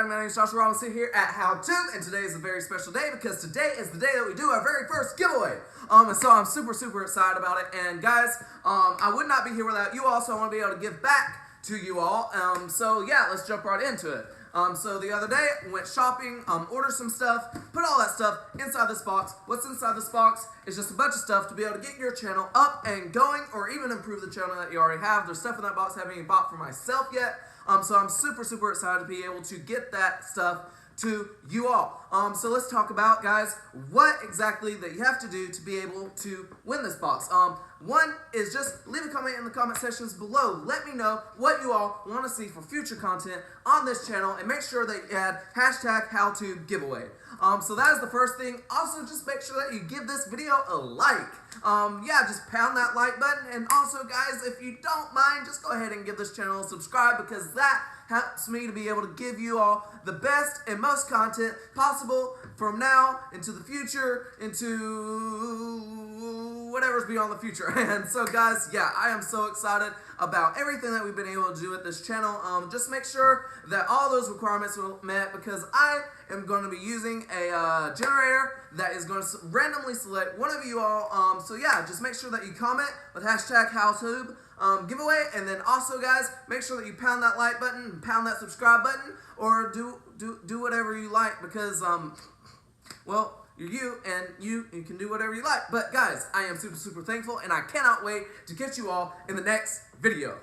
everybody, my name is Joshua Robinson here at HowTube, and today is a very special day because today is the day that we do our very first giveaway. And so I'm super excited about it. And guys, I would not be here without you all, so I want to be able to give back to you all. So yeah, let's jump right into it. So the other day, went shopping, ordered some stuff, put all that stuff inside this box. What's inside this box is just a bunch of stuff to be able to get your channel up and going, or even improve the channel that you already have. There's stuff in that box I haven't even bought for myself yet. So I'm super excited to be able to get that stuff to you all. So let's talk about, guys, what exactly that you have to do to be able to win this box. One is just leave a comment in the comment sections below. Let me know what you all want to see for future content on this channel, and make sure that you add #HowTubeGiveaway. So that is the first thing. Also, just make sure that you give this video a like. Yeah, just pound that like button. And also, guys, if you don't mind, just go ahead and give this channel a subscribe, because that helps me to be able to give you all the best and most content possible from now into the future, into whatever's beyond the future. And so, guys, yeah, I am so excited about everything that we've been able to do with this channel. Just make sure that all those requirements are met, because I am going to be using a generator that is going to randomly select one of you all. So yeah, just make sure that you comment with #HowTube giveaway, and then also, guys, make sure that you pound that like button, pound that subscribe button, or do whatever you like, because well, you're you, and you can do whatever you like. But guys, I am super thankful, and I cannot wait to catch you all in the next video.